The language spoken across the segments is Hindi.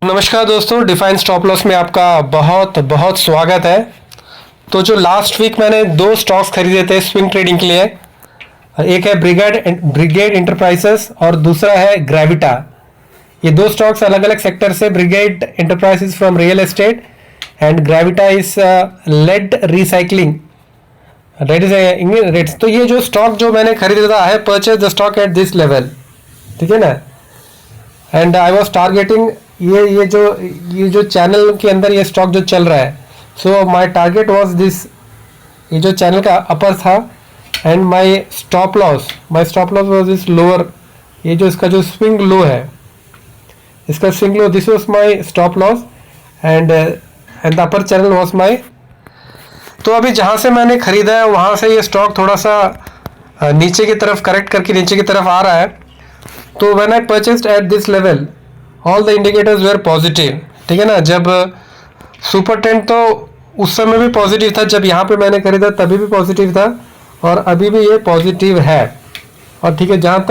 नमस्कार दोस्तों, डिफाइन स्टॉप लॉस में आपका बहुत बहुत स्वागत है। तो जो लास्ट वीक मैंने दो स्टॉक्स खरीदे थे स्विंग ट्रेडिंग के लिए, एक है ब्रिगेड इंटरप्राइजेस और दूसरा है ग्रेविटा। ये दो स्टॉक्स अलग अलग सेक्टर से, Brigade Enterprises from real estate and Gravita is lead recycling rates. तो ये जो स्टॉक जो मैंने खरीदा था, I have purchase the stock at this level, ठीक है ना। एंड आई वॉज टारगेटिंग ये जो चैनल के अंदर ये स्टॉक जो चल रहा है, so my target was this, ये जो चैनल का अपर था। And my stop loss was this lower, ये जो इसका जो स्विंग लो है, इसका swing low, this was my stop loss and the upper channel was my. तो अभी जहाँ से मैंने खरीदा है वहाँ से ये स्टॉक थोड़ा सा नीचे की तरफ करेक्ट करके नीचे की तरफ आ रहा है। तो when I purchased at this level all the indicators were positive, ठीक है ना। जब सुपर टेन तो उस समय भी पॉजिटिव था, जब यहाँ पे मैंने खरीदा तभी भी पॉजिटिव था और अभी भी ये पॉजिटिव है। और ठीक है, जहाँ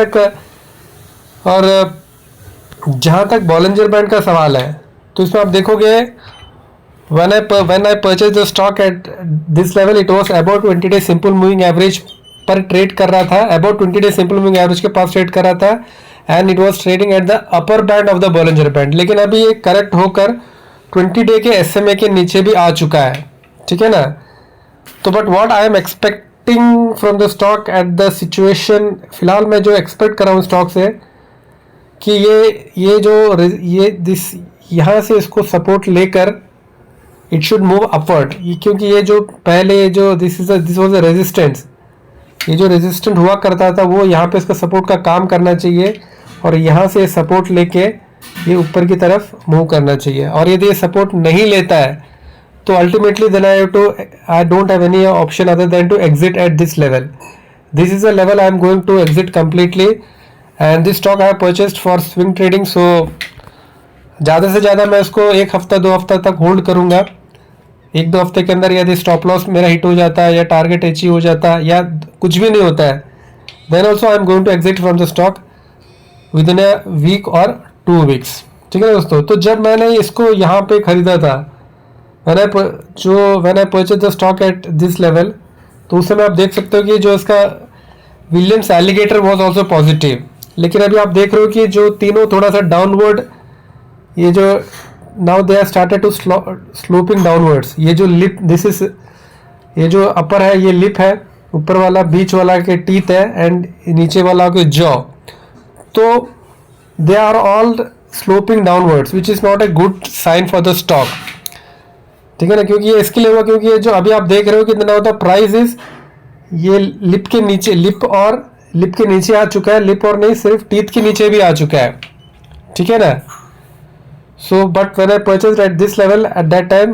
तक बॉलिंजर बैंड का सवाल है, तो इसमें आप देखोगे when I purchased the stock at this level it was about 20 day simple moving average पर ट्रेड कर रहा था, about 20 day simple moving average के पास ट्रेड कर रहा था and it was trading at the upper band of the Bollinger band. लेकिन अभी ये करेक्ट होकर 20 डे के एसएमए के नीचे भी आ चुका है, ठीक है ना। तो but what I am expecting from the stock at the situation, फिलहाल मैं जो एक्सपेक्ट कर रहा हूँ स्टॉक से कि ये दिस यहाँ से इसको सपोर्ट लेकर इट शुड मूव अपवर्ड, क्योंकि ये जो पहले जो दिस वाज अ रेजिस्टेंस, ये जो रेजिस्टेंट हुआ करता था वो यहाँ पे इसका सपोर्ट का काम करना चाहिए और यहाँ से सपोर्ट लेके ये ऊपर की तरफ मूव करना चाहिए। और यदि ये सपोर्ट नहीं लेता है तो ultimately then I don't have any option other than to exit at this level. This is a level I am going to exit completely and this stock I have purchased for swing trading. So ज़्यादा से ज़्यादा मैं इसको एक हफ्ता 2 हफ्ता तक होल्ड करूँगा। 1-2 हफ्ते के अंदर यदि स्टॉप लॉस मेरा हिट हो जाता है या टारगेट अचीव हो जाता है या कुछ भी नहीं होता है, then also I am going to exit from the stock within a week और 2 वीक्स, ठीक है दोस्तों। तो जब मैंने इसको यहाँ पे खरीदा था, when I purchase the stock at this level, तो उस समय आप देख सकते हो कि जो इसका Williams alligator was also positive. लेकिन अभी आप देख रहे हो कि जो तीनों थोड़ा सा डाउनवर्ड, ये जो now they are started to sloping downwards. ये जो लिप, ये जो अपर है ये लिप है, ऊपर वाला बीच वाला के टीथ है एंड नीचे वाला के जॉ, तो they are all sloping downwards which is not a good sign for the stock, ठीक है ना। क्योंकि ये इसके लिए हुआ क्योंकि ये जो अभी आप देख रहे हो कितना होता प्राइस इज, ये लिप के नीचे आ चुका है, लिप और नहीं सिर्फ टीथ के नीचे भी आ चुका है, ठीक है ना। So, but when I purchased at this level, at that time,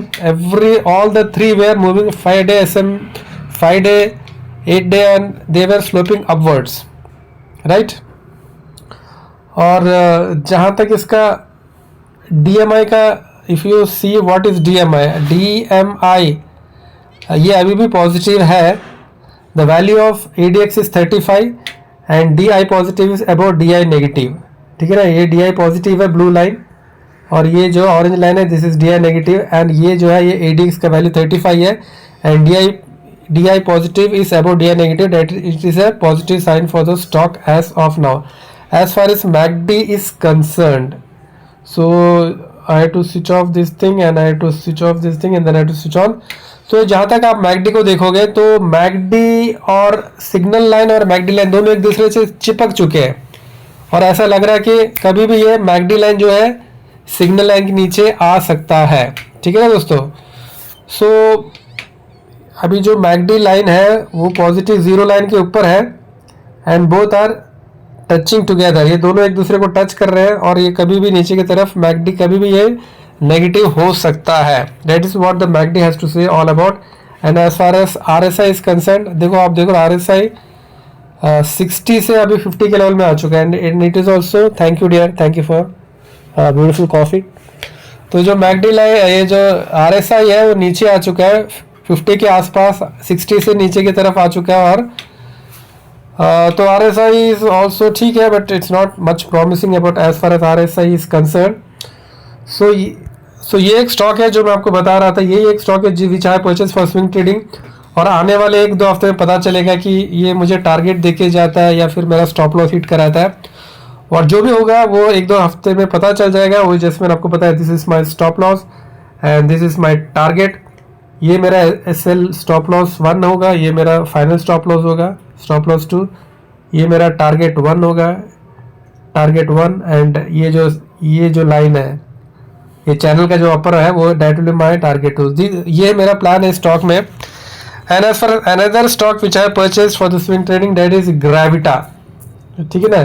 all the three were moving 5 day SM, 5 day, 8 day, and they were sloping upwards, right? और जहाँ तक इसका DMI का, if you see what is DMI, ये अभी भी पॉजिटिव है। The value of ADX is 35 and DI positive is about DI negative, ठीक है ना। ये DI पॉजिटिव है ब्लू लाइन और ये जो ऑरेंज लाइन है this is DI negative and ये जो है ये ADX का वैल्यू 35 है and DI positive is about DI negative, that it is a positive sign for the stock as of now. As far as MACD is concerned, so I have to switch off this thing and I have to switch off this thing and then I have to switch on. तो जहाँ तक आप MACD को देखोगे तो MACD और सिग्नल लाइन और MACD लाइन दोनों एक दूसरे से चिपक चुके हैं और ऐसा लग रहा है कि कभी भी ये MACD लाइन जो है सिग्नल लाइन के नीचे आ सकता है, ठीक है ना दोस्तों। सो अभी जो MACD लाइन है वो पॉजिटिव जीरो लाइन के ऊपर है and both are touching together, ये दोनों एक दूसरे को टच कर रहे हैं और ये कभी भी नीचे की तरफ MACD कभी भी ये नेगेटिव हो सकता है। That is what the MACD has to say all about. And as far as RSI is concern, देखो आप देखो RSI 60 से अभी 50 के लेवल में आ चुका है and it is also, thank you dear, thank you for beautiful coffee. तो जो MACD लाइन, ये जो RSI है वो नीचे आ चुका है 50 के आसपास, 60 से नीचे की तरफ आ चुका है और तो RSI इज ऑल्सो ठीक है but it's not much promising about as far as RSI is concern. So ये एक स्टॉक है जो मैं आपको बता रहा था, यही एक स्टॉक है which I purchase for swing trading. और आने वाले 1-2 हफ्ते में पता चलेगा कि ये मुझे टारगेट देके जाता है या फिर मेरा स्टॉप लॉस हिट कराता है, और जो भी होगा वो 1-2 हफ्ते में पता चल जाएगा। वो जैसे मैंने आपको बताया, this is my stop loss and this is my target. ये मेरा SL स्टॉप लॉस 1 होगा, ये मेरा फाइनल स्टॉप लॉस होगा, स्टॉप लॉस 2, ये मेरा टारगेट 1 होगा, टारगेट 1, एंड ये जो लाइन है, ये चैनल का जो अपर है, वो that will be my target 2। ये मेरा प्लान है स्टॉक में। And as for another stock which I purchase for the swing trading, that is Gravita. ठीक है ना,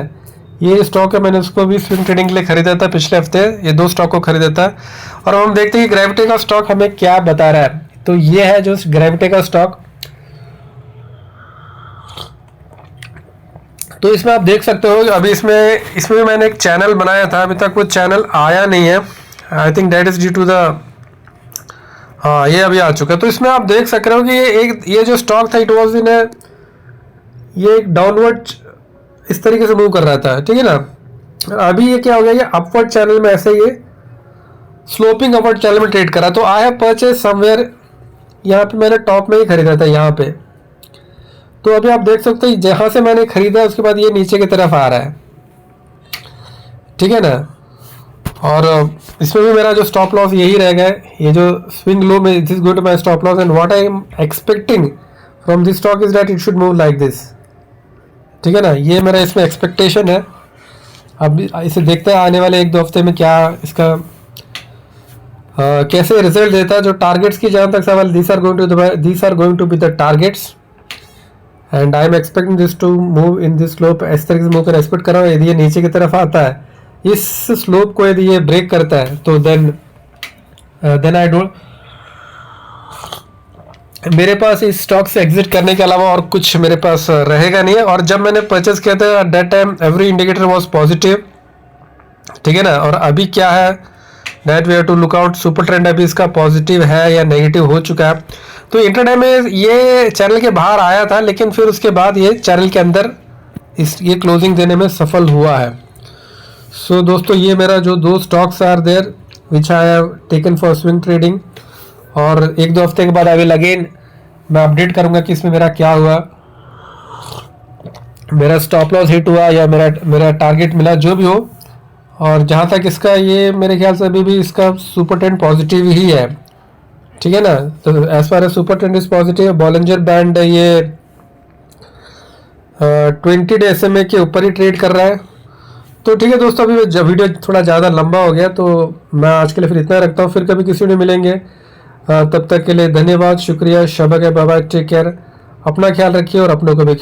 ये स्टॉक है, मैंने उसको भी स्विंग ट्रेडिंग के लिए खरीदा था पिछले हफ्ते, ये 2 स्टॉक को खरीदा था। और हम देखते हैं कि ग्रेविटी का स्टॉक हमें क्या बता रहा है। तो ये है जो ग्रेविटी का स्टॉक। तो इसमें आप देख सकते हो अभी इसमें भी मैंने एक चैनल बनाया था, अभी तक वो चैनल आया नहीं है। I think that is due to the, हाँ ये अभी आ चुका है। तो इसमें आप देख सक रहे हो कि ये जो स्टॉक था, इट वाज इन ये एक डाउनवर्ड इस तरीके से मूव कर रहा था, ठीक है ना। अभी ये क्या हो गया, ये अपवर्ड चैनल में ऐसे ये स्लोपिंग अपवर्ड चैनल में ट्रेड करा। तो आई हैव परचेज समवेयर, यहाँ पे मैंने टॉप में ही खरीदा था यहाँ पे। तो अभी आप देख सकते हो जहाँ से मैंने खरीदा उसके बाद ये नीचे की तरफ आ रहा है, ठीक है ना। और इसमें भी मेरा जो स्टॉप लॉस यही रहेगा, ये जो स्विंग लो में this go to my stop loss, and what I am expecting from this stock is that it should move like this, ठीक है ना। ये मेरा इसमें एक्सपेक्टेशन है। अब इसे देखते हैं आने वाले 1-2 हफ्ते में क्या इसका कैसे रिजल्ट देता है। जो टारगेट्स की जहाँ तक सवाल, these are going to be the targets and I am expecting this to move in this slope. इस तरीके से मूव कर एक्सपेक्ट कर रहा हूँ। यदि ये नीचे की तरफ आता है, इस स्लोप को यदि ये ब्रेक करता है, तो देन आई डोंट, मेरे पास इस स्टॉक से एग्जिट करने के अलावा और कुछ मेरे पास रहेगा नहीं है। और जब मैंने परचेज किया था that time every indicator was positive, ठीक है ना। और अभी क्या है, that we have to look out, super trend अभी इसका पॉजिटिव है या नेगेटिव हो चुका है। तो इंटरडे में ये चैनल के बाहर आया था, लेकिन फिर उसके बाद ये चैनल के अंदर ये क्लोजिंग देने में सफल हुआ है। सो दोस्तों, ये मेरा जो 2 stocks are there which I have taken for swing trading. और 1-2 हफ्ते के बाद आई विल अगेन मैं अपडेट करूंगा कि इसमें मेरा क्या हुआ, मेरा स्टॉप लॉस हिट हुआ या मेरा टारगेट मिला, जो भी हो। और जहाँ तक इसका, ये मेरे ख्याल से अभी भी इसका सुपर ट्रेंड पॉजिटिव ही है, ठीक है ना। तो as far as super trend is positive, Bollinger band ये 20 डे SMA के ऊपर ही ट्रेड कर रहा है। तो ठीक है दोस्तों, अभी जब वीडियो थोड़ा ज़्यादा लंबा हो गया, तो मैं आज के लिए फिर इतना रखता हूँ। फिर कभी किसी ने मिलेंगे, तब तक के लिए धन्यवाद, शुक्रिया, शबा के, बाय बाय, टेक केयर, अपना ख्याल रखिए और अपनों को भी